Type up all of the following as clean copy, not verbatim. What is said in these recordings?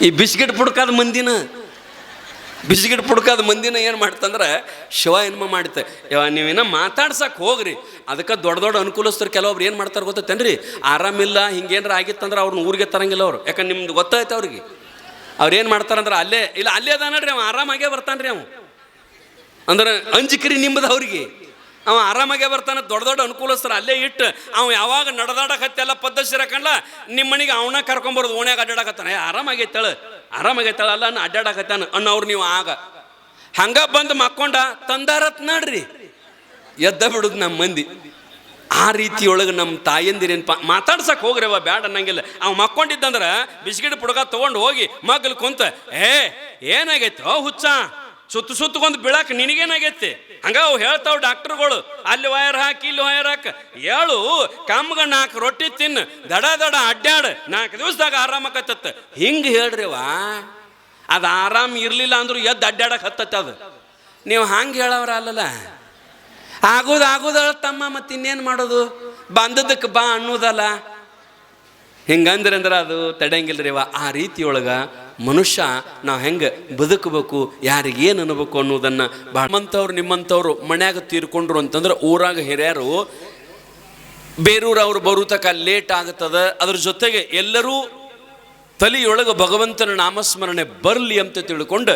ಈ ಬಿಸ್ಕೆಟ್ ಪುಡ್ಕಾದ ಮಂದಿನ ಏನು ಮಾಡ್ತಂದ್ರೆ ಶಿವ ಏನ್ಮ ಮಾಡುತ್ತೆ. ನೀವೇನ ಮಾತಾಡ್ಸಕ್ಕೆ ಹೋಗ್ರಿ, ಅದಕ್ಕೆ ದೊಡ್ಡ ದೊಡ್ಡ ಅನುಕೂಲಸ್ಥರು ಕೆಲವೊಬ್ರು ಏನು ಮಾಡ್ತಾರೆ ಗೊತ್ತೇನ್ರಿ, ಆರಾಮಿಲ್ಲ ಹಿಂಗೇನಾರ ಆಗಿತ್ತಂದ್ರೆ ಅವ್ರನ್ನ ಊರಿಗೆ ತರಂಗಿಲ್ಲ ಅವ್ರು. ಯಾಕಂದ್ರೆ ನಿಮ್ದು ಗೊತ್ತಾಯ್ತು ಅವ್ರಿಗೆ. ಅವ್ರು ಏನು ಮಾಡ್ತಾರಂದ್ರೆ ಅಲ್ಲೇ ಅದ ನೋಡ್ರಿ, ಅವ ಆರಾಮಾಗೇ ಬರ್ತಾನೆ ಅವ ಅಂದ್ರೆ ಅಂಜಿಕ್ರಿ ನಿಂಬದು ಅವ್ರಿಗೆ. ಅವ ಆರಾಮಾಗೇ ಬರ್ತಾನೆ. ದೊಡ್ಡ ದೊಡ್ಡ ಅನುಕೂಲಸ್ಥರು ಅಲ್ಲೇ ಇಟ್ಟು ಅವ ಯಾವಾಗ ನಡೆದಾಡಕತ್ತೆಲ್ಲ ಪದ್ಧತಿ ಇರಕಂಡ್ಲ ನಿಮ್ಮ ಮನೆಗೆ ಅವನ ಕರ್ಕೊಂಬರೋದು. ಓಣ್ಯಾಗ ಅಡ್ಡಾಡಕತ್ತಾನೆ, ಆರಾಮಾಗೈತಾಳ ಅಲ್ಲ ಅಡ್ಡಾಡಕತ್ತಾನ ಅನ್ನೋರು ನೀವು ಆಗ ಹಂಗ ಬಂದು ಮಕ್ಕೊಂಡ ತಂದಾರತ್ ನೋಡ್ರಿ, ಎದ್ದ ಬಿಡುದು ನಮ್ಮ ಮಂದಿ. ಆ ರೀತಿಯೊಳಗೆ ನಮ್ಮ ತಾಯಂದಿರೇನು ಮಾತಾಡ್ಸಕ್ಕೆ ಹೋಗ್ರಿ, ಅವ ಬ್ಯಾಡ ಅನ್ನಂಗಿಲ್ಲ. ಅವ ಮಕ್ಕೊಂಡಿದ್ದಂದ್ರೆ ಬಿಸ್ಕಿಟ್ ಪುಡ್ಕ ತೊಗೊಂಡು ಹೋಗಿ ಮಗ್ಲು ಕುಂತ ಏನಾಗೈತೆ ಹುಚ್ಚ ಸುತ್ತಕೊಂದು ಬೀಳಾಕ ನಿನಗೇನಾಗೈತಿ ಹಂಗ ಅವು ಹೇಳ್ತಾವ ಡಾಕ್ಟರ್ಗಳು. ಅಲ್ಲಿ ವಯರ್ ಹಾಕಿ ಇಲ್ಲಿ ವಯರ್ ಹಾಕ, ಹೇಳು ಕಮ್ಗ 4 ರೊಟ್ಟಿ ತಿನ್ನು, ದಡ ಅಡ್ಡಾಡ, 4 ದಿವಸದಾಗ ಆರಾಮಕತ್ತ ಹಿಂಗೆ ಹೇಳ್ರಿವಾ. ಅದು ಆರಾಮ್ ಇರ್ಲಿಲ್ಲ ಅಂದ್ರೂ ಎದ್ದು ಅಡ್ಡಾಡಕ್ ಹತ್ತತ್ತ. ಅದು ನೀವು ಹಂಗೆ ಹೇಳವ್ರ ಅಲ್ಲಲ್ಲ, ಆಗೋದ ತಮ್ಮ. ಮತ್ತೆ ಇನ್ನೇನು ಮಾಡೋದು, ಬಂದದಕ್ಕೆ ಬಾ ಅನ್ನೋದಲ್ಲ. ಹಿಂಗಂದ್ರೆ ಅದು ತಡೆಯಂಗಿಲ್ರಿವ. ಆ ರೀತಿಯೊಳಗೆ ಮನುಷ್ಯ ನಾವು ಹೆಂಗೆ ಬದುಕಬೇಕು, ಯಾರಿಗೇನು ಅನ್ನಬೇಕು ಅನ್ನೋದನ್ನು ನಿಮ್ಮಂಥವ್ರು ಮನ್ಯಾಗ ತೀರ್ಕೊಂಡ್ರು ಅಂತಂದ್ರೆ ಊರಾಗ ಹಿರಿಯರು ಬೇರೂರವ್ರು ಬರುತಕ್ಕ ಲೇಟ್ ಆಗ್ತದೆ. ಅದ್ರ ಜೊತೆಗೆ ಎಲ್ಲರೂ ತಲೆಯೊಳಗೆ ಭಗವಂತನ ನಾಮಸ್ಮರಣೆ ಬರಲಿ ಅಂತ ತಿಳ್ಕೊಂಡು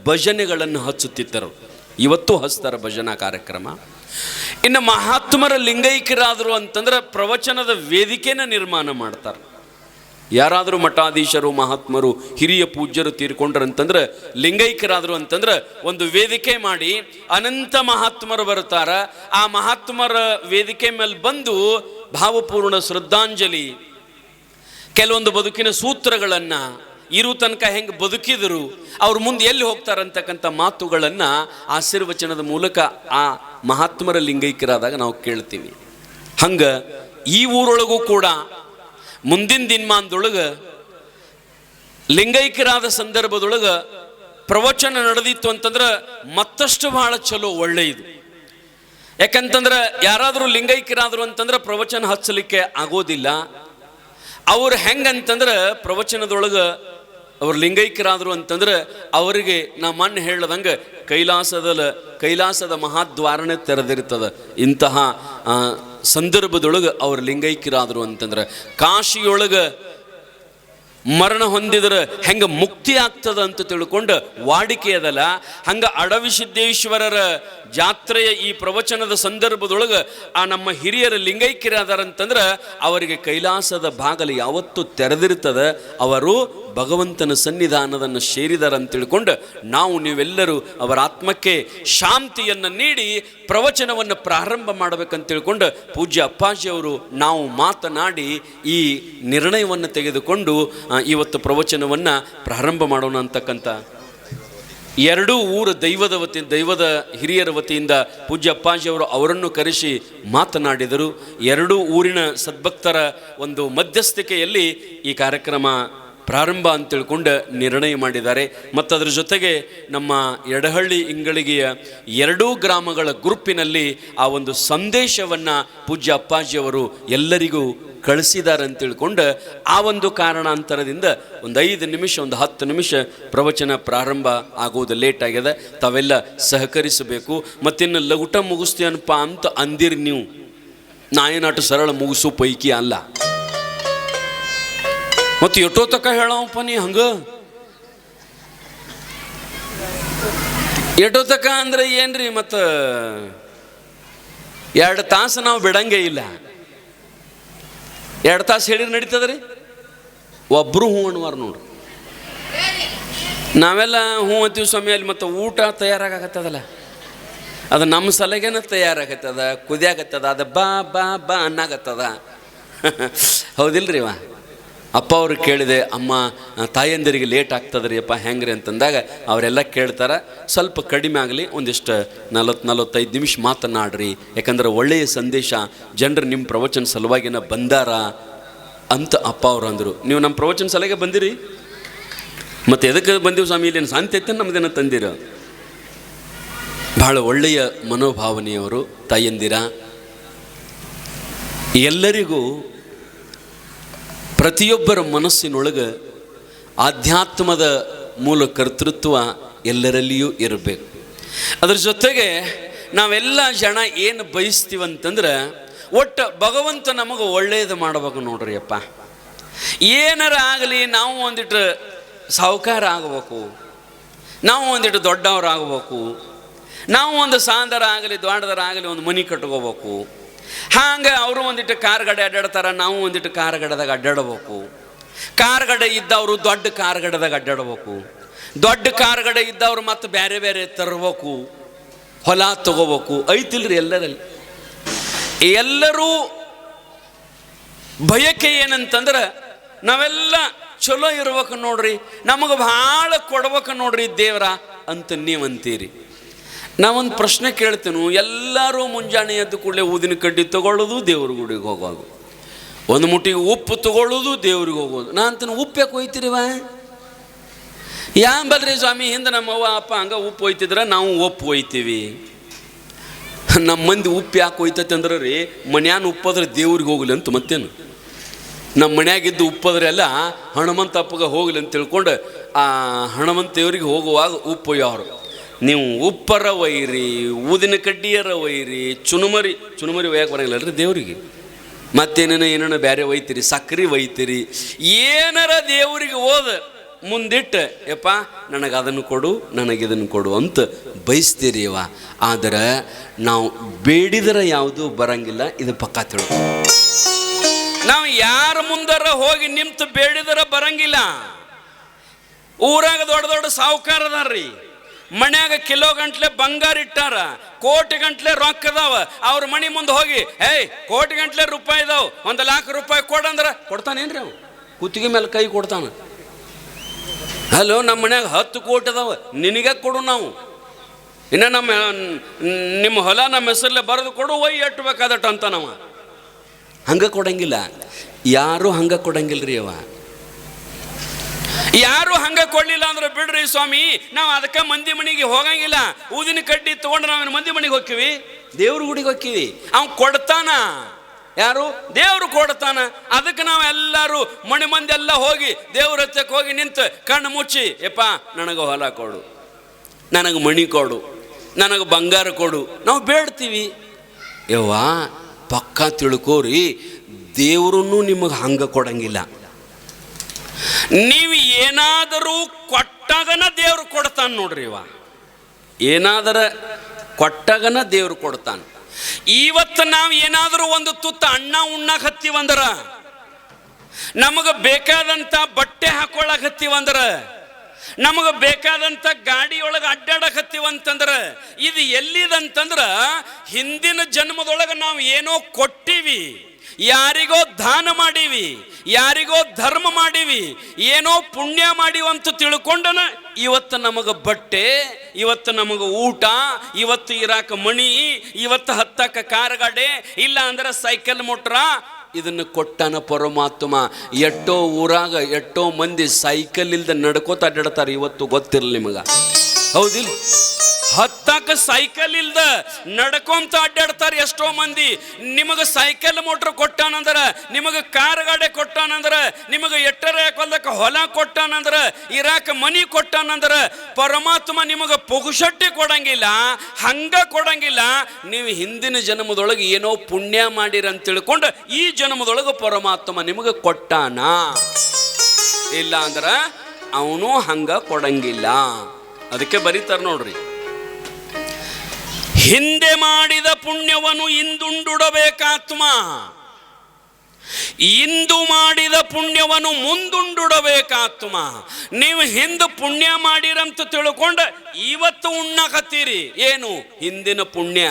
ಭಜನೆಗಳನ್ನು ಹಚ್ಚುತ್ತಿದ್ದರು. ಇವತ್ತು ಹಚ್ತಾರೆ ಭಜನಾ ಕಾರ್ಯಕ್ರಮ. ಇನ್ನು ಮಹಾತ್ಮರ ಲಿಂಗೈಕ್ಯರಾದರು ಅಂತಂದ್ರೆ ಪ್ರವಚನದ ವೇದಿಕೆನ ನಿರ್ಮಾಣ ಮಾಡ್ತಾರೆ. ಯಾರಾದರೂ ಮಠಾಧೀಶರು ಮಹಾತ್ಮರು ಹಿರಿಯ ಪೂಜ್ಯರು ತೀರ್ಕೊಂಡ್ರಂತಂದ್ರೆ ಲಿಂಗೈಕ್ಯರಾದರು ಅಂತಂದ್ರೆ ಒಂದು ವೇದಿಕೆ ಮಾಡಿ ಅನಂತ ಮಹಾತ್ಮರು ಬರ್ತಾರ. ಆ ಮಹಾತ್ಮರ ವೇದಿಕೆ ಮೇಲೆ ಬಂದು ಭಾವಪೂರ್ಣ ಶ್ರದ್ಧಾಂಜಲಿ, ಕೆಲವೊಂದು ಬದುಕಿನ ಸೂತ್ರಗಳನ್ನು, ಇರು ತನಕ ಹೆಂಗೆ ಬದುಕಿದರು, ಅವ್ರ ಮುಂದೆ ಎಲ್ಲಿ ಹೋಗ್ತಾರಂತಕ್ಕಂಥ ಮಾತುಗಳನ್ನು ಆಶೀರ್ವಚನದ ಮೂಲಕ ಆ ಮಹಾತ್ಮರ ಲಿಂಗೈಕ್ಯರಾದಾಗ ನಾವು ಕೇಳ್ತೀವಿ. ಹಂಗ ಈ ಊರೊಳಗೂ ಕೂಡ ಮುಂದಿನ ದಿನಮಾನದೊಳಗೆ ಲಿಂಗೈಕ್ಯರಾದ ಸಂದರ್ಭದೊಳಗೆ ಪ್ರವಚನ ನಡೆದಿತ್ತು ಅಂತಂದ್ರೆ ಮತ್ತಷ್ಟು ಬಹಳ ಚಲೋ ಒಳ್ಳೆಯದು. ಯಾಕಂತಂದ್ರೆ ಯಾರಾದರೂ ಲಿಂಗೈಕ್ಯರಾದರು ಅಂತಂದ್ರೆ ಪ್ರವಚನ ಹಚ್ಚಲಿಕ್ಕೆ ಆಗೋದಿಲ್ಲ. ಅವ್ರು ಹೆಂಗಂತಂದ್ರೆ ಪ್ರವಚನದೊಳಗೆ ಅವ್ರು ಲಿಂಗೈಕ್ಯರಾದರು ಅಂತಂದ್ರೆ ಅವರಿಗೆ ನಾ ಮೊನ್ನೆ ಹೇಳ್ದಂಗೆ ಕೈಲಾಸದ ಮಹಾದ್ವಾರನೇ ತೆರೆದಿರ್ತದೆ. ಇಂತಹ ಸಂದರ್ಭದೊಳಗೆ ಅವ್ರು ಲಿಂಗೈಕ್ಯರಾದರು ಅಂತಂದ್ರೆ ಕಾಶಿಯೊಳಗೆ ಮರಣ ಹೊಂದಿದ್ರೆ ಹೆಂಗೆ ಮುಕ್ತಿ ಆಗ್ತದ ಅಂತ ತಿಳ್ಕೊಂಡು ವಾಡಿಕೆ ಅದಲ್ಲ, ಹಂಗೆ ಅಡವಿ ಸಿದ್ದೇಶ್ವರರ ಜಾತ್ರೆಯ ಈ ಪ್ರವಚನದ ಸಂದರ್ಭದೊಳಗೆ ಆ ನಮ್ಮ ಹಿರಿಯರ ಲಿಂಗೈಕ್ಯರಾದಾರಂತಂದ್ರೆ ಅವರಿಗೆ ಕೈಲಾಸದ ಬಾಗಲು ಯಾವತ್ತೂ ತೆರೆದಿರ್ತದೆ. ಅವರು ಭಗವಂತನ ಸನ್ನಿಧಾನವನ್ನು ಸೇರಿದಾರಂತ ತಿಳ್ಕೊಂಡು ನಾವು ನೀವೆಲ್ಲರೂ ಅವರ ಆತ್ಮಕ್ಕೆ ಶಾಂತಿಯನ್ನು ನೀಡಿ ಪ್ರವಚನವನ್ನು ಪ್ರಾರಂಭ ಮಾಡಬೇಕಂತ ತಿಳ್ಕೊಂಡು ಪೂಜ್ಯ ಅಪ್ಪಾಜಿಯವರು ನಾವು ಮಾತನಾಡಿ ಈ ನಿರ್ಣಯವನ್ನು ತೆಗೆದುಕೊಂಡು ಇವತ್ತು ಪ್ರವಚನವನ್ನು ಪ್ರಾರಂಭ ಮಾಡೋಣ ಅಂತಕ್ಕಂಥ ಎರಡೂ ಊರ ದೈವದ ಹಿರಿಯರ ವತಿಯಿಂದ ಪೂಜ್ಯ ಅಪ್ಪಾಜಿಯವರು ಅವರನ್ನು ಕರೆಸಿ ಮಾತನಾಡಿದರು. ಎರಡೂ ಊರಿನ ಸದ್ಭಕ್ತರ ಒಂದು ಮಧ್ಯಸ್ಥಿಕೆಯಲ್ಲಿ ಈ ಕಾರ್ಯಕ್ರಮ ಪ್ರಾರಂಭ ಅಂತ ತಿಳ್ಕೊಂಡು ನಿರ್ಣಯ ಮಾಡಿದ್ದಾರೆ. ಮತ್ತು ಅದರ ಜೊತೆಗೆ ನಮ್ಮ ಎಡಹಳ್ಳಿ ಇಂಗಳಿಗೆಯ 2 ಗ್ರಾಮಗಳ ಗ್ರೂಪಿನಲ್ಲಿ ಆ ಒಂದು ಸಂದೇಶವನ್ನು ಪೂಜ್ಯ ಅಪ್ಪಾಜಿಯವರು ಎಲ್ಲರಿಗೂ ಕಳಿಸಿದ್ದಾರೆ ಅಂತ ತಿಳ್ಕೊಂಡು ಆ ಒಂದು ಕಾರಣಾಂತರದಿಂದ ಒಂದು 5 ನಿಮಿಷ 10 ನಿಮಿಷ ಪ್ರವಚನ ಪ್ರಾರಂಭ ಆಗೋದು ಲೇಟ್ ಆಗಿದೆ. ತಾವೆಲ್ಲ ಸಹಕರಿಸಬೇಕು. ಮತ್ತಿನ್ನು ಲಗುಟ ಮುಗಿಸ್ತೀನಪ್ಪ ಅಂತ ಅಂದಿರಿ ನೀವು, ನಾ ಏನಾಟು ಸರಳ ಮುಗಿಸೋ ಪೈಕಿ ಅಲ್ಲ. ಮತ್ತು ಎಷ್ಟೋ ತಕ್ಕ ಹೇಳವಪ್ಪ ನೀ ಹಂಗ ಎಷ್ಟೋ ತಕ್ಕ ಅಂದ್ರೆ ಏನ್ರಿ, ಮತ್ತು 2 ತಾಸು ನಾವು ಬಿಡಂಗೇ ಇಲ್ಲ. 2 ತಾಸು ಹೇಳಿದ್ರೆ ನಡೀತದ್ರಿ? ಒಬ್ರು ಹ್ಞೂ ಅನ್ನುವಾರ ನೋಡ್ರಿ. ನಾವೆಲ್ಲ ಹ್ಞೂ ಅಂತೀವಿ ಸ್ವಾಮಿ. ಅಲ್ಲಿ ಮತ್ತು ಊಟ ತಯಾರಾಗತ್ತದಲ್ಲ, ಅದು ನಮ್ಮ ಸಲಗೇನ ತಯಾರಾಗತ್ತದ, ಕುದಿಯಾಗತ್ತದ, ಅದು ಬಾ ಬಾ ಬಾ ಅನ್ನಾಗತ್ತದ. ಹೌದಿಲ್ರಿ? ಅಪ್ಪ ಅವ್ರಿಗೆ ಕೇಳಿದೆ, ಅಮ್ಮ ತಾಯಂದಿರಿಗೆ ಲೇಟ್ ಆಗ್ತದ್ರಿ ಅಪ್ಪ ಹೆಂಗ್ರಿ ಅಂತಂದಾಗ ಅವರೆಲ್ಲ ಕೇಳ್ತಾರೆ, ಸ್ವಲ್ಪ ಕಡಿಮೆ ಆಗಲಿ, ಒಂದಿಷ್ಟು 40-45 ನಿಮಿಷ ಮಾತನಾಡ್ರಿ, ಯಾಕಂದ್ರೆ ಒಳ್ಳೆಯ ಸಂದೇಶ ಜನರು ನಿಮ್ಮ ಪ್ರವಚನ ಸಲುವಾಗಿನ ಬಂದಾರ ಅಂತ ಅಪ್ಪ ಅವ್ರು ಅಂದರು. ನೀವು ನಮ್ಮ ಪ್ರವಚನ ಸಲಗೆ ಬಂದಿರಿ, ಮತ್ತು ಎದಕ್ಕೆ ಬಂದೀವಿ ಸ್ವಾಮಿ, ಇಲ್ಲೇನು ಶಾಂತಿ ಐತೆ ನಮ್ಮದೇನ ತಂದಿರ. ಭಾಳ ಒಳ್ಳೆಯ ಮನೋಭಾವನೆಯವರು ತಾಯಂದಿರ. ಎಲ್ಲರಿಗೂ ಪ್ರತಿಯೊಬ್ಬರ ಮನಸ್ಸಿನೊಳಗೆ ಆಧ್ಯಾತ್ಮದ ಮೂಲ ಕರ್ತೃತ್ವ ಎಲ್ಲರಲ್ಲಿಯೂ ಇರಬೇಕು. ಅದ್ರ ಜೊತೆಗೆ ನಾವೆಲ್ಲ ಜನ ಏನು ಬಯಸ್ತೀವಂತಂದ್ರೆ ಒಟ್ಟು ಭಗವಂತ ನಮಗೆ ಒಳ್ಳೆಯದು ಮಾಡ್ಬೇಕು ನೋಡ್ರಿ ಅಪ್ಪ. ಏನಾರ ಆಗಲಿ ನಾವು ಒಂದಿಟ್ಟು ಸಾಹುಕಾರ ಆಗಬೇಕು, ನಾವು ಒಂದಿಟ್ಟು ದೊಡ್ಡವರಾಗಬೇಕು, ನಾವು ಒಂದು ಸಾಂದರ ಆಗಲಿ ದೊಡ್ಡದರ ಆಗಲಿ ಒಂದು ಮನೆ ಕಟ್ಕೋಬೇಕು. ಹಾಗೆ ಅವರು ಒಂದಿಟ್ಟು ಕಾರ್ಗಡೆ ಅಡ್ಡಾಡ್ತಾರೆ, ನಾವು ಒಂದಿಟ್ಟು ಕಾರ್ಗಡದಾಗ ಅಡ್ಡಾಡಬೇಕು. ಕಾರ್ಗಡೆ ಇದ್ದವರು ದೊಡ್ಡ ಕಾರ್ಗಡದಾಗ ಅಡ್ಡಾಡ್ಬೇಕು, ದೊಡ್ಡ ಕಾರ್ಗಡೆ ಇದ್ದವ್ರು ಮತ್ತು ಬೇರೆ ಬೇರೆ ತರಬೇಕು, ಹೊಲ ತಗೋಬೇಕು. ಐತಿಲ್ರಿ ಎಲ್ಲರಲ್ಲಿ. ಎಲ್ಲರೂ ಬಯಕೆ ಏನಂತಂದ್ರೆ ನಾವೆಲ್ಲ ಚಲೋ ಇರ್ಬೇಕು ನೋಡ್ರಿ, ನಮಗೆ ಭಾಳ ಕೊಡ್ಬೇಕು ನೋಡ್ರಿ ದೇವ್ರ ಅಂತ ನೀವಂತೀರಿ. ನಾವೊಂದು ಪ್ರಶ್ನೆ ಕೇಳ್ತೇನೆ. ಎಲ್ಲರೂ ಮುಂಜಾನೆ ಎದ್ದು ಕೂಡಲೇ ಊದಿನ ಕಡ್ಡಿ ತಗೊಳ್ಳೋದು, ದೇವ್ರ ಗುಡಿಗೆ ಹೋಗೋದು, ಒಂದು ಮುಟ್ಟಿಗೆ ಉಪ್ಪು ತಗೊಳ್ಳೋದು, ದೇವ್ರಿಗೆ ಹೋಗೋದು. ನಾ ಅಂತೀನಿ, ಉಪ್ಪು ಯಾಕೆ ಹೋಯ್ತಿರಿವ? ಯಾಂಬಲ್ರಿ ಸ್ವಾಮಿ, ಹಿಂದೆ ನಮ್ಮವ್ವ ಅಪ್ಪ ಹಂಗೆ ಉಪ್ಪು ಒಯ್ತಿದ್ರೆ ನಾವು ಉಪ್ಪು ಒಯ್ತೀವಿ. ನಮ್ಮ ಮಂದಿ ಉಪ್ಪು ಯಾಕೆ ಒಯ್ತೈತೆ ಅಂದ್ರೆ ರೀ, ಮನ್ಯಾನ ಉಪ್ಪದ್ರೆ ದೇವ್ರಿಗೆ ಹೋಗ್ಲಿ ಅಂತ. ಮತ್ತೇನು ನಮ್ಮ ಮನ್ಯಾಗಿದ್ದು ಉಪ್ಪದ್ರೆ ಎಲ್ಲ ಹನುಮಂತ ಅಪ್ಪಗೆ ಹೋಗ್ಲಿ ಅಂತ ತಿಳ್ಕೊಂಡು ಆ ಹನುಮಂತ ದೇವ್ರಿಗೆ ಹೋಗುವಾಗ ಉಪ್ಪು ಒಯ್ಯೋರು. ನೀವು ಉಪ್ಪರ ಒಯ್ಯಿರಿ, ಊದಿನ ಕಡ್ಡಿಯರ ಒಯ್ಯಿರಿ, ಚುನುಮರಿ ಒಯ್ಯಕ್ಕೆ ಬರಂಗಿಲ್ಲ ರೀ ದೇವ್ರಿಗೆ. ಮತ್ತೇನೇನೋ ಬೇರೆ ಒಯ್ತೀರಿ, ಸಕ್ರೆ ಒಯ್ತೀರಿ. ಏನಾರ ದೇವ್ರಿಗೆ ಹೋದ ಮುಂದಿಟ್ಟು ಯಪ್ಪ ನನಗೆ ಅದನ್ನು ಕೊಡು, ನನಗಿದನ್ನು ಕೊಡು ಅಂತ ಬಯಸ್ತೀರಿ ಅವ. ಆದರೆ ನಾವು ಬೇಡಿದರೆ ಯಾವುದೂ ಬರಂಗಿಲ್ಲ, ಇದು ಪಕ್ಕಾ ತಿಳ್ಕೊ. ನಾವು ಯಾರ ಮುಂದರ ಹೋಗಿ ನಿಂತು ಬೇಡಿದರೆ ಬರಂಗಿಲ್ಲ. ಊರಾಗ ದೊಡ್ಡ ದೊಡ್ಡ ಸಾಹುಕಾರ ಅದಾರ್ರಿ, ಮನ್ಯಾಗ ಕಿಲೋ ಗಂಟ್ಲೆ ಬಂಗಾರ ಇಟ್ಟಾರ, ಕೋಟಿ ಗಂಟ್ಲೆ ರೊಕ್ಕ ಅದಾವ. ಅವ್ರ ಮನೆ ಮುಂದೆ ಹೋಗಿ ಕೋಟಿ ಗಂಟ್ಲೆ ರೂಪಾಯಿ ಇದಾವ, 1,00,000 ರೂಪಾಯಿ ಕೊಡಂದ್ರೆ ಕೊಡ್ತಾನೇನ್ರಿ? ಅವ ಕುತ್ತಿಗೆ ಮೇಲೆ ಕೈ ಕೊಡ್ತಾನ. ಹಲೋ, ನಮ್ಮ ಮನ್ಯಾಗ 10 ಕೋಟಿ ಅದಾವ, ನಿನಗೆ ಕೊಡು, ನಾವು ಇನ್ನು ನಿಮ್ಮ ಹೊಲ ನಮ್ಮ ಹೆಸರಲ್ಲೇ ಬರೆದು ಕೊಡು, ಎಟ್ಟು ಬೇಕಾದಟ್ಟು ಅಂತ. ನಾವು ಹಂಗೆ ಕೊಡಂಗಿಲ್ಲ, ಯಾರು ಹಂಗೆ ಕೊಡಂಗಿಲ್ರಿ ಅವ. ಯಾರು ಹಂಗೆ ಕೊಡ್ಲಿಲ್ಲ ಅಂದ್ರೆ ಬಿಡ್ರಿ ಸ್ವಾಮಿ, ನಾವು ಅದಕ್ಕೆ ಮಂದಿ ಮನೆಗೆ ಹೋಗಂಗಿಲ್ಲ. ಊದಿನ ಕಡ್ಡಿ ತಗೊಂಡು ನಾವೇನು ಮಂದಿ ಮನೆಗೆ ಹೋಗ್ತೀವಿ? ದೇವ್ರ ಗುಡಿಗೆ ಹೋಗ್ತೀವಿ. ಅವ್ನು ಕೊಡ್ತಾನ, ಯಾರು? ದೇವ್ರು ಕೊಡ್ತಾನ. ಅದಕ್ಕೆ ನಾವು ಎಲ್ಲರೂ ಮನೆ ಮಂದಿ ಎಲ್ಲ ಹೋಗಿ ದೇವ್ರ ಹತ್ತಕ್ಕೆ ಹೋಗಿ ನಿಂತು ಕಣ್ಣು ಮುಚ್ಚಿ, ಯಪ್ಪ ನನಗೆ ಹೊಲ ಕೊಡು, ನನಗೆ ಮಣಿ ಕೊಡು, ನನಗೆ ಬಂಗಾರ ಕೊಡು ನಾವು ಬೇಡ್ತೀವಿ. ಯವ್ವ ಪಕ್ಕ ತಿಳ್ಕೋರಿ, ದೇವ್ರನ್ನೂ ನಿಮಗೆ ಹಂಗೆ ಕೊಡಂಗಿಲ್ಲ. ನೀವು ಏನಾದರೂ ಕೊಟ್ಟಾಗನ ದೇವ್ರು ಕೊಡ್ತಾನೆ ನೋಡ್ರಿ. ಇವ ಏನಾದರ ಕೊಟ್ಟಾಗನ ದೇವ್ರು ಕೊಡ್ತಾನೆ. ಇವತ್ತು ನಾವು ಏನಾದರೂ ಒಂದು ತುತ್ತ ಅನ್ನ ಉಣ್ಣಾಕ ಹತ್ತೀವಂದ್ರ, ನಮಗೆ ಬೇಕಾದಂಥ ಬಟ್ಟೆ ಹಾಕೊಳ್ಳಾಕ ಹತ್ತೀವಂದ್ರ, ನಮಗೆ ಬೇಕಾದಂಥ ಗಾಡಿಯೊಳಗೆ ಅಡ್ಡಾಡಕ್ ಹತ್ತೀವಂತಂದ್ರೆ ಇದು ಎಲ್ಲಿದಂತಂದ್ರ ಹಿಂದಿನ ಜನ್ಮದೊಳಗೆ ನಾವು ಏನೋ ಕೊಟ್ಟಿವಿ, ಯಾರಿಗೋ ದಾನ ಮಾಡೀವಿ, ಯಾರಿಗೋ ಧರ್ಮ ಮಾಡೀವಿ, ಏನೋ ಪುಣ್ಯ ಮಾಡಿವಂತ ತಿಳ್ಕೊಂಡನ ಇವತ್ತು ನಮಗೆ ಬಟ್ಟೆ, ಇವತ್ತು ನಮಗೆ ಊಟ, ಇವತ್ತು ಇರಾಕ ಮಣಿ, ಇವತ್ತು ಹತ್ತಕ್ಕ ಕಾರ್-ಗಾಡೆ, ಇಲ್ಲ ಅಂದ್ರೆ ಸೈಕಲ್ ಮೋಟ್ರ. ಇದನ್ನು ಕೊಟ್ಟಾನ ಪರಮಾತ್ಮ. ಎಷ್ಟೋ ಊರಾಗ ಎಷ್ಟೋ ಮಂದಿ ಸೈಕಲ್ ಇಲ್ದ ನಡ್ಕೋತ ಅಡ್ಡಾಡ್ತಾರೆ, ಇವತ್ತು ಗೊತ್ತಿರಲಿ ನಿಮಗೆ, ಹೌದಿಲ್ಲ? ಹತ್ತಕ್ಕ ಸೈಕಲ್ ಇಲ್ದ ನಡ್ಕೊಂತ ಅಡ್ಡಾಡ್ತಾರೆ ಎಷ್ಟೋ ಮಂದಿ. ನಿಮಗೆ ಸೈಕಲ್ ಮೋಟ್ರ್ ಕೊಟ್ಟಾನಂದ್ರ, ನಿಮಗೆ ಕಾರ್-ಗಾಡೆ ಕೊಟ್ಟಾನಂದ್ರ, ನಿಮಗೆ ಎಟ್ಟರೆ ಹಾಕೊಲ್ದಕ್ಕೆ ಹೊಲ ಕೊಟ್ಟಾನಂದ್ರ, ಇರಾಕ ಮನಿ ಕೊಟ್ಟಾನಂದ್ರ, ಪರಮಾತ್ಮ ನಿಮಗೆ ಪುಗುಶಟ್ಟಿ ಕೊಡಂಗಿಲ್ಲ, ಹಂಗ ಕೊಡಂಗಿಲ್ಲ. ನೀವು ಹಿಂದಿನ ಜನ್ಮದೊಳಗೆ ಏನೋ ಪುಣ್ಯ ಮಾಡಿರಂತ ತಿಳ್ಕೊಂಡು ಈ ಜನ್ಮದೊಳಗೆ ಪರಮಾತ್ಮ ನಿಮಗೆ ಕೊಟ್ಟಾನ. ಇಲ್ಲ ಅಂದ್ರ ಅವನು ಹಂಗ ಕೊಡಂಗಿಲ್ಲ. ಅದಕ್ಕೆ ಬರೀತಾರ ನೋಡ್ರಿ, ಹಿಂದೆ ಮಾಡಿದ ಪುಣ್ಯವನ್ನು ಇಂದುಂಡುಡಬೇಕಾತ್ಮ, ಇಂದು ಮಾಡಿದ ಪುಣ್ಯವನ್ನು ಮುಂದುಂಡುಡಬೇಕಾತ್ಮ. ನೀವು ಹಿಂದೆ ಪುಣ್ಯ ಮಾಡಿರಂತ ತಿಳ್ಕೊಂಡು ಇವತ್ತು ಉಣ್ಣಕತ್ತೀರಿ. ಏನು? ಹಿಂದಿನ ಪುಣ್ಯ.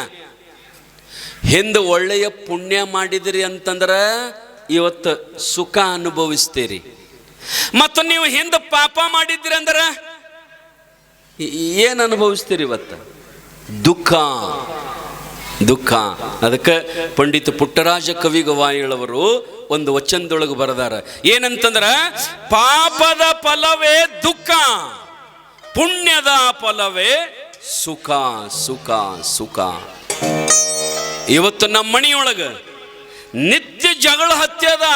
ಹಿಂದೆ ಒಳ್ಳೆಯ ಪುಣ್ಯ ಮಾಡಿದಿರಿ ಅಂತಂದ್ರೆ ಇವತ್ತು ಸುಖ ಅನುಭವಿಸ್ತೀರಿ. ಮತ್ತು ನೀವು ಹಿಂದೆ ಪಾಪ ಮಾಡಿದ್ರಿ ಅಂದ್ರೆ ಏನು ಅನುಭವಿಸ್ತೀರಿ? ಇವತ್ತು ದುಃಖ. ದುಃಖ. ಅದಕ್ಕೆ ಪಂಡಿತ ಪುಟ್ಟರಾಜ ಕವಿಗವಾಯಿಗಳವರು ಒಂದು ವಚನದೊಳಗೆ ಬರೆದಾರ, ಏನಂತಂದ್ರ ಪಾಪದ ಫಲವೇ ದುಃಖ, ಪುಣ್ಯದ ಫಲವೇ ಸುಖ. ಸುಖ ಸುಖ. ಇವತ್ತು ನಮ್ಮ ಮನೆಯೊಳಗೆ ನಿತ್ಯ ಜಗಳ ಹತ್ಯದ,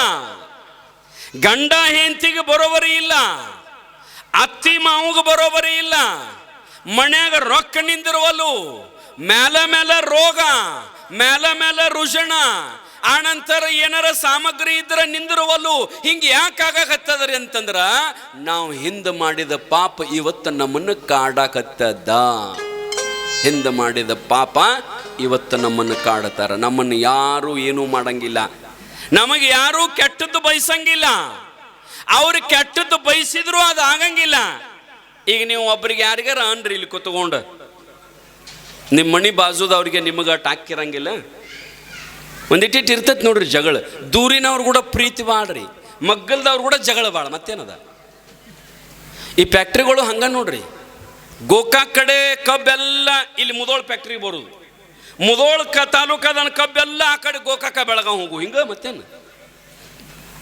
ಗಂಡ ಹೆಂಡತಿಗೆ ಬರೋಬರಿ ಇಲ್ಲ, ಅತ್ತಿ ಮಾವಗ ಬರೋಬರಿ ಇಲ್ಲ, ಮನ್ಯಾಗ ರೊಕ್ಕ ನಿಂದಿರುವಲ್ಲು, ಮೇಲೆ ಮೇಲೆ ರೋಗ, ಮೇಲೆ ಮೇಲೆ ರುಜಣ, ಆನಂತರ ಏನಾರ ಸಾಮಗ್ರಿ ಇದ್ರೆ ನಿಂದಿರುವಲ್ಲು. ಹಿಂಗೆ ಯಾಕಾಗತ್ತದ್ರಿ ಅಂತಂದ್ರ ನಾವು ಹಿಂದೆ ಮಾಡಿದ ಪಾಪ ಇವತ್ತು ನಮ್ಮನ್ನು ಕಾಡಾಕತ್ತದ. ಹಿಂದೆ ಮಾಡಿದ ಪಾಪ ಇವತ್ತು ನಮ್ಮನ್ನು ಕಾಡತಾರ. ನಮ್ಮನ್ನು ಯಾರು ಏನೂ ಮಾಡಂಗಿಲ್ಲ, ನಮಗೆ ಯಾರು ಕೆಟ್ಟದ್ದು ಬಯಸಂಗಿಲ್ಲ. ಅವ್ರು ಕೆಟ್ಟದ್ದು ಬಯಸಿದ್ರು ಅದು ಆಗಂಗಿಲ್ಲ. ಈಗ ನೀವು ಒಬ್ರಿಗೆ ಯಾರಿಗಾರ ಅನ್ರಿ ಇಲ್ಲಿ ಕೂತ್ಕೊಂಡು, ನಿಮ್ಮ ಮಣಿ ಬಾಜುದವ್ರಿಗೆ ನಿಮಗೆ ಟಾಕಿರಂಗಿಲ್ಲ, ಒಂದಿಟ್ಟಿಟ್ಟು ಇರ್ತೈತೆ ನೋಡ್ರಿ ಜಗಳ. ದೂರಿನವ್ರು ಕೂಡ ಪ್ರೀತಿ ಬಾಳ್ರಿ, ಮಗ್ಗಲ್ದವ್ರು ಕೂಡ ಜಗಳ ಬಾಳ. ಮತ್ತೇನದ ಈ ಫ್ಯಾಕ್ಟ್ರಿಗಳು ಹಂಗ ನೋಡ್ರಿ. ಗೋಕಾಕ್ ಕಡೆ ಕಬ್ಬೆಲ್ಲ ಇಲ್ಲಿ ಮುದೋಳ ಫ್ಯಾಕ್ಟ್ರಿಗೆ ಬರುದು, ಮುದೋಳ ತಾಲೂಕದ ಕಬ್ಬೆಲ್ಲ ಆ ಕಡೆ ಗೋಕಾಕ ಬೆಳಗಾವ್ ಹೋಗು. ಹಿಂಗ ಮತ್ತೇನು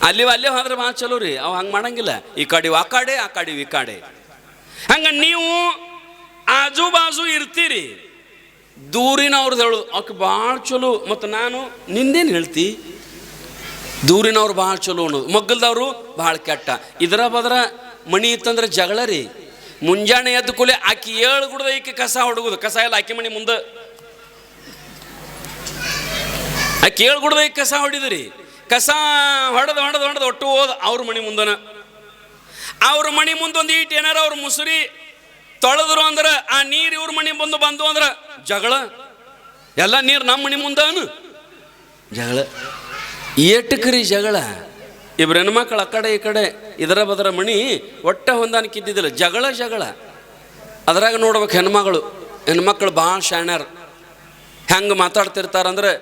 ಅಲ್ಲಿ ಅಲ್ಲೇ ಹೋದ್ರೆ ಭಾಳ ಚಲೋ ರೀ. ಅವು ಹಂಗೆ ಮಾಡಂಗಿಲ್ಲ. ಈ ಕಡೆ ಆ ಕಡೆ, ಆ ಕಡೆ ಈ ಕಡೆ. ಹಂಗ ನೀವು ಆಜು ಬಾಜು ಇರ್ತೀರಿ. ದೂರಿನವ್ರದ್ದು ಹೇಳೋದು ಅವಕ್ಕೆ ಭಾಳ ಚಲೋ, ಮತ್ತು ನಾನು ನಿಂದೇನು ಹೇಳ್ತಿ, ದೂರಿನವ್ರು ಭಾಳ ಚಲೋ ಅನ್ನೋದು, ಮಗ್ಗಲ್ದವರು ಭಾಳ ಕೆಟ್ಟ. ಇದರ ಬದ್ರ ಮಣಿ ಇತ್ತಂದ್ರೆ ಜಗಳ ರೀ. ಮುಂಜಾನೆ ಎದ್ದು ಕೂಲೆ ಆಕಿ 7 ಗುಡ್ದ ಈಕೆ ಕಸ ಹೊಡಗುದು, ಕಸ ಎಲ್ಲ ಆಕಿ ಮಣಿ ಮುಂದೆ, ಆಕಿ 7 ಗುಡ್ದ ಈಕೆ ಕಸ ಹೊಡಿದ್ರಿ. ಕಸ ಹೊಡೆದು ಒಟ್ಟು ಹೋದ ಅವ್ರ ಮಣಿ ಮುಂದನ. ಅವ್ರ ಮಣಿ ಮುಂದೆ ಒಂದು ಈಟ್ ಏನಾರ ಅವ್ರ ಮುಸುರಿ ತೊಳೆದ್ರು ಅಂದ್ರೆ ಆ ನೀರು ಇವ್ರ ಮಣಿ ಬಂದು ಅಂದ್ರೆ ಜಗಳ. ಎಲ್ಲ ನೀರು ನಮ್ಮ ಮಣಿ ಮುಂದನು ಜಗಳ. ಏಟಕ್ರಿ ಜಗಳ? ಇಬ್ರು ಹೆಣ್ಮಕ್ಳು ಆ ಕಡೆ ಈ ಕಡೆ ಇದರ ಬದರ ಮಣಿ ಒಟ್ಟ ಹೊಂದಾಣಿಕೆ ಇದ್ದಿದ್ದಿಲ್ಲ, ಜಗಳ. ಅದ್ರಾಗ ನೋಡ್ಬೇಕು ಹೆಣ್ಮಕ್ಳು ಭಾಳ ಶಾಣ್ಯಾರ. ಹೆಂಗೆ ಮಾತಾಡ್ತಿರ್ತಾರಂದ್ರೆ,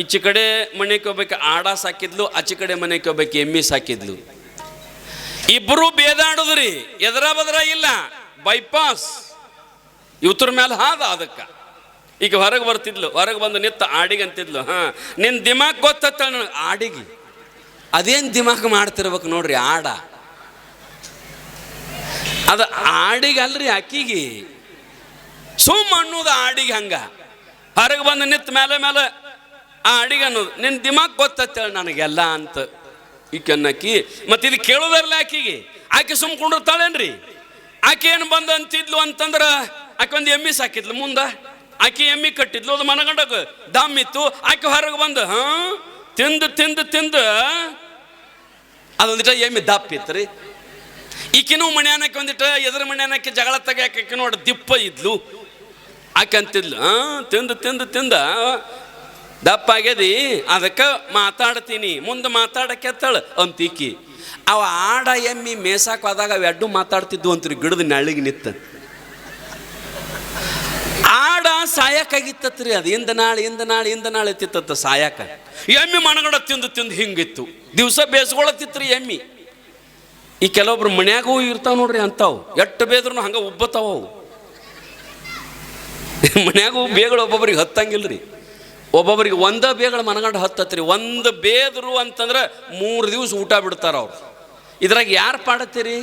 ಈಚೆ ಕಡೆ ಮನೆಗೆ ಹೋಗ್ಬೇಕು ಆಡ ಸಾಕಿದ್ಲು, ಆಚೆ ಕಡೆ ಮನೆಗೆ ಹೋಗ್ಬೇಕು ಎಮ್ಮಿ ಸಾಕಿದ್ಲು. ಇಬ್ಬರು ಬೇದಾಡುದ್ರಿ, ಎದರ ಬದರ ಇಲ್ಲ, ಬೈಪಾಸ್ ಇವತ್ತರ ಮೇಲೆ ಹಾದ. ಅದಕ್ಕೆ ಈಗ ಹೊರಗೆ ಬರ್ತಿದ್ಲು, ಹೊರಗೆ ಬಂದು ನಿತ್ತ ಆಡಿಗೆ ಅಂತಿದ್ಲು, ನಿನ್ನ ದಿಮಾಕ್ ಗೊತ್ತ ನನಗೆ ಆಡಿಗೆ. ಅದೇನು ದಿಮಾಕ್ ಮಾಡ್ತಿರ್ಬೇಕು ನೋಡ್ರಿ ಆಡ. ಅದು ಆಡಿಗೆ ಅಲ್ರಿ, ಅಕ್ಕಿಗೆ ಸುಮ್ಮ ಅನ್ನೋದು ಆಡಿಗೆ. ಹಂಗ ಹೊರಗೆ ಬಂದು ನಿತ್ತ ಮೇಲೆ ಆ ಅಡಿಗೆ ಅನ್ನೋದು, ನಿನ್ನ ದಿಮಾಕ್ ಗೊತ್ತೇಳಿ ನನಗೆಲ್ಲ ಅಂತ ಈಕೆ ಅನ್ನಕ್ಕಿ. ಮತ್ತು ಇದು ಕೇಳೋದಲ್ಲ ಆಕಿಗೆ. ಆಕೆ ಸುಮ್ಕೊಂಡಿರ್ತಾಳೇನ್ರಿ? ಆಕೆ ಏನು ಬಂದು ಅಂತಿದ್ಲು ಅಂತಂದ್ರೆ, ಆಕೆ ಒಂದು ಎಮ್ಮಿ ಸಾಕಿದ್ಲು ಮುಂದೆ, ಆಕೆ ಎಮ್ಮಿ ಕಟ್ಟಿದ್ಲು, ಅದು ಮನಗಂಡಾಗ ದಮ್ ಇತ್ತು. ಆಕೆ ಹೊರಗೆ ಬಂದು ತಿಂದು ಅದೊಂದಿಟ ಎಮ್ಮಿ ದಪ್ಪ ಇತ್ತು ರೀ. ಈಕಿನೂ ಮಣ್ಯಾನಕ್ಕೆ ಒಂದಿಟ ಎದುರು ಮಣ್ಯಾನಕ್ಕೆ ಜಗಳ ತೆಗಿಯಾಕೆ ನೋಡಿ ದಿಪ್ಪ ಇದ್ಲು. ಆಕೆ ಅಂತಿದ್ಲು, ತಿಂದ ದಪ್ಪ ಆಗ್ಯದಿ, ಅದಕ್ಕೆ ಮಾತಾಡ್ತೀನಿ, ಮುಂದೆ ಮಾತಾಡಕ್ಕೆ ಎತ್ತಾಳ ಅಂತೀಕಿ. ಅವ ಆಡ ಎಮ್ಮಿ ಮೇಸಾಕ್ ಹೋದಾಗ ಅವು ಎಡ್ಡು ಮಾತಾಡ್ತಿದ್ವು ಅಂತ್ರಿ, ಗಿಡದ ನೆಳ್ಳಿಗೆ ನಿತ್ತ. ಆಡ ಸಾಯಕ್ಕಾಗಿತ್ತತ್ರಿ, ಅದು ಇಂದ ನಾಳೆ ಎತ್ತಿತ್ತ ಸಾಯಕ. ಎಮ್ಮಿ ಮನಗಡ ತಿಂದು ಹಿಂಗಿತ್ತು, ದಿವಸ ಬೇಸ್ಕೊಳತ್ತಿತ್ರಿ ಎಮ್ಮಿ. ಈ ಕೆಲವೊಬ್ರು ಮನ್ಯಾಗೂ ಇರ್ತಾವ ನೋಡ್ರಿ ಅಂತಾವು, ಎಟ್ಟು ಬೇದ್ರು ಹಂಗ ಉಬ್ಬತಾವ. ಮನ್ಯಾಗೂ ಬೇಗಳು ಒಬ್ಬೊಬ್ರಿಗೆ ಹತ್ತಂಗಿಲ್ರಿ, ಒಬ್ಬೊಬ್ರಿಗೆ ಒಂದ ಬೇಗಳು ಮನಗಂಡು ಹತ್ತತ್ರಿ. ಒಂದು ಬೇದ್ರು ಅಂತಂದ್ರೆ 3 ದಿವಸ ಊಟ ಬಿಡ್ತಾರ ಅವ್ರು. ಇದ್ರಾಗ ಯಾರು ಪಾಡತ್ತೀರಿ?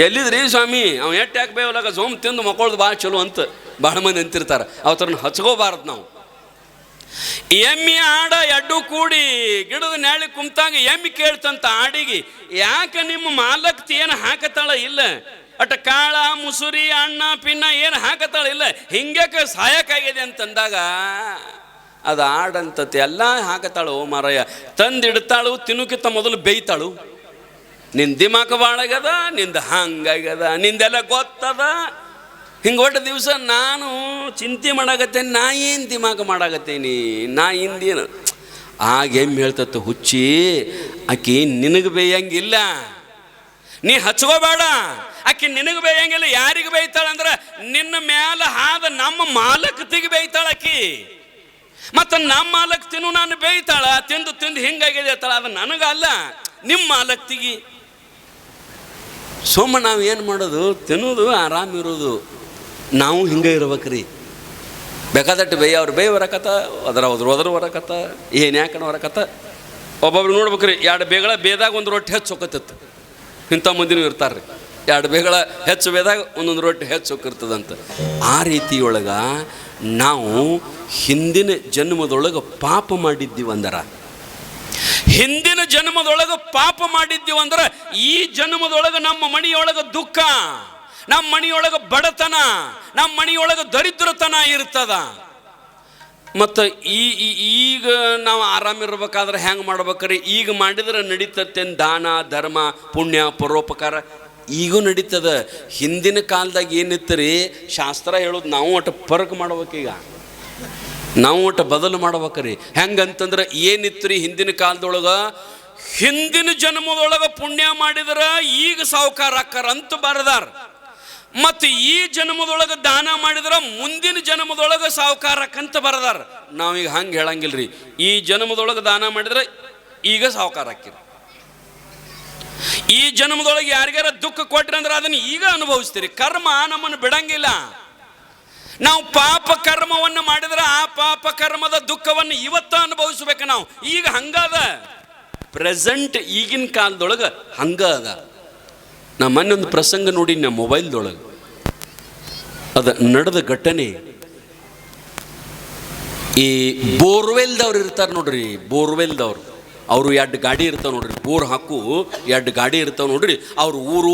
ಎಲ್ಲಿದ್ರಿ ಸ್ವಾಮಿ ಅವ್ ಎಟ್ಟು ಯಾಕೆ ಬೇವಲಾಗ ಸೋಮ್ ತಿಂದು ಮಕ್ಕಳದು ಭಾಳ ಚಲೋ ಅಂತ ಭಾಳ ಮಂದಿ ಅಂತಿರ್ತಾರೆ. ಅವತ್ತರನ್ನ ಹಚ್ಕೋಬಾರದು ನಾವು. ಎಮ್ಮಿ ಆಡ ಎಡ್ಡು ಕೂಡಿ ಗಿಡದ ನ್ಯಾಳಿ ಕುಂತಾಗ ಎಮ್ಮಿ ಕೇಳ್ತಂತ ಆಡಿಗೆ, ಯಾಕೆ ನಿಮ್ಮ ಮಾಲಕ್ತಿ ಏನು ಹಾಕತ್ತಾಳ ಇಲ್ಲ, ಅಟ ಕಾಳ ಮುಸುರಿ ಅಣ್ಣ ಪಿನ್ನ ಏನು ಹಾಕತ್ತಾಳ ಇಲ್ಲ, ಹಿಂಗ್ಯಾಕೆ ಸಾಯಕ್ಕಾಗಿದೆ ಅಂತಂದಾಗ ಅದು ಆಡಂತತಿ ಎಲ್ಲ ಹಾಕತ್ತಾಳು. ಓ ಮಾರಯ್ಯ ತಂದಿಡ್ತಾಳು, ತಿನ್ನುಕಿಂತ ಮೊದಲು ಬೇಯ್ತಾಳು. ನಿಂದ ದಿಮಾಕ ಭಾಳಾಗ್ಯದ, ನಿಂದ ಹಂಗಾಗ್ಯದ, ನಿಂದೆಲ್ಲ ಗೊತ್ತದ. ಹಿಂಗೆ ಒಟ್ಟು ದಿವಸ ನಾನು ಚಿಂತೆ ಮಾಡಾಕತ್ತೇನೆ, ನಾ ಏನು ದಿಮಾಕ ಮಾಡಾಕತ್ತೇನಿ, ನಾ ಹಿಂದೇನು. ಆಗ ಎಮ್ಮೆ ಹೇಳ್ತತ್ತ, ಹುಚ್ಚಿ ಆಕಿ ನಿನಗೆ ಬೇಯಂಗಿಲ್ಲ, ನೀ ಹಚ್ಕೋಬೇಡ. ಆಕಿ ನಿನಗೆ ಬೇಯಂಗಿಲ್ಲ, ಯಾರಿಗೆ ಬೇಯ್ತಾಳಂದ್ರೆ ನಿನ್ನ ಮ್ಯಾಲ ಹಾದ ನಮ್ಮ ಮಾಲಕತಿಗೆ ಬೇಯ್ತಾಳ ಆಕಿ. ಮತ್ತು ನಮ್ಮ ಮಾಲಕ್ತಿನೂ ನಾನು ಬೇಯ್ತಾಳ, ತಿಂದು ಹಿಂಗಾಗಿದೆ ಅತ್ತಳ. ಅದು ನನಗಲ್ಲ, ನಿಮ್ಮ ಮಾಲಕ್ತಿಗೆ. ಸೋಮ ನಾವು ಏನು ಮಾಡೋದು, ತಿನ್ನೋದು, ಆರಾಮಿರೋದು. ನಾವು ಹಿಂಗೆ ಇರ್ಬೇಕ್ರಿ. ಬೇಕಾದಟ್ಟು ಅವ್ರು ಹೊರಕತ್ತ, ಹೋದ್ರು ಹೊರಕತ್ತ, ಏನು ಯಾಕನ ಹೊರಕತ್ತ. ಒಬ್ಬೊಬ್ರು ನೋಡ್ಬೇಕ್ರಿ, 2 ಬೇಗಳ ಬೇದಾಗ ಒಂದು ರೊಟ್ಟಿ ಹೆಚ್ಚು ಹೋಗತ್ತಿತ್ತು. ಇಂಥ ಮಂದಿನೂ ಇರ್ತಾರೆ ರೀ, 2 ಬೇಗಳ ಹೆಚ್ಚು ಬೇದಾಗ ಒಂದೊಂದು ರೊಟ್ಟಿ ಹೆಚ್ಚು ಹೋಗಿರ್ತದಂತ. ಆ ರೀತಿಯೊಳಗೆ ನಾವು ಹಿಂದಿನ ಜನ್ಮದೊಳಗೆ ಪಾಪ ಮಾಡಿದ್ದೀವಿ ಅಂದರ, ಹಿಂದಿನ ಜನ್ಮದೊಳಗೆ ಪಾಪ ಮಾಡಿದ್ದೀವಿ ಅಂದ್ರೆ ಈ ಜನ್ಮದೊಳಗೆ ನಮ್ಮ ಮನೆಯೊಳಗೆ ದುಃಖ, ನಮ್ಮ ಮನೆಯೊಳಗೆ ಬಡತನ, ನಮ್ಮ ಮನೆಯೊಳಗೆ ದರಿದ್ರತನ ಇರ್ತದ. ಮತ್ತು ಈಗ ನಾವು ಆರಾಮಿರ್ಬೇಕಾದ್ರೆ ಹೆಂಗೆ ಮಾಡ್ಬೇಕ್ರಿ? ಈಗ ಮಾಡಿದ್ರೆ ನಡೀತತ್ತೇನು? ದಾನ ಧರ್ಮ ಪುಣ್ಯ ಪರೋಪಕಾರ ಈಗೂ ನಡೀತದ. ಹಿಂದಿನ ಕಾಲದಾಗ ಏನಿತ್ತು ರೀ, ಶಾಸ್ತ್ರ ಹೇಳೋದು ನಾವು ಒಟ್ಟು ಫರ್ಕ್ ಮಾಡ್ಬೇಕೀಗ, ನಾವು ಒಟ್ಟು ಬದಲು ಮಾಡ್ಬೇಕ್ರಿ. ಹೆಂಗಂತಂದ್ರೆ ಏನಿತ್ತು ರೀ ಹಿಂದಿನ ಕಾಲದೊಳಗೆ? ಹಿಂದಿನ ಜನ್ಮದೊಳಗೆ ಪುಣ್ಯ ಮಾಡಿದ್ರೆ ಈಗ ಸಾವುಕಾರ ಆಕಾರ ಅಂತ ಬರದಾರ. ಮತ್ತು ಈ ಜನ್ಮದೊಳಗೆ ದಾನ ಮಾಡಿದ್ರೆ ಮುಂದಿನ ಜನ್ಮದೊಳಗೆ ಸಾವುಕಾರಕ್ಕಂತ ಬರದಾರ. ನಾವೀಗ ಹಂಗೆ ಹೇಳಂಗಿಲ್ರಿ. ಈ ಜನ್ಮದೊಳಗೆ ದಾನ ಮಾಡಿದ್ರೆ ಈಗ ಸಾವುಕಾರ ಹಾಕಿರಿ. ಈ ಜನ್ಮದೊಳಗೆ ಯಾರಿಗಾರ ದುಃಖ ಕೊಟ್ರಿ ಅಂದ್ರೆ ಅದನ್ನು ಈಗ ಅನುಭವಿಸ್ತೀರಿ. ಕರ್ಮ ನಮ್ಮನ್ನು ಬಿಡಂಗಿಲ್ಲ. ನಾವು ಪಾಪ ಕರ್ಮವನ್ನು ಮಾಡಿದ್ರೆ ಆ ಪಾಪ ಕರ್ಮದ ದುಃಖವನ್ನು ಇವತ್ತು ಅನುಭವಿಸ್ಬೇಕು ನಾವು. ಈಗ ಹಂಗದ, ಪ್ರೆಸೆಂಟ್ ಈಗಿನ ಕಾಲದೊಳಗೆ ಹಂಗ ಅದ. ನಾ ಮೊನ್ನೆ ಒಂದು ಪ್ರಸಂಗ ನೋಡಿ ನಮ್ಮ ಮೊಬೈಲ್ದೊಳಗೆ, ಅದು ನಡೆದ ಘಟನೆ. ಈ ಬೋರ್ವೆಲ್ದವ್ರು ಇರ್ತಾರೆ ನೋಡ್ರಿ, ಬೋರ್ವೆಲ್ದವ್ರು, ಅವರು 2 ಗಾಡಿ ಇರ್ತಾವೆ ನೋಡ್ರಿ, ಬೋರ್ ಹಾಕು 2 ಗಾಡಿ ಇರ್ತಾವೆ ನೋಡ್ರಿ. ಅವ್ರು ಊರು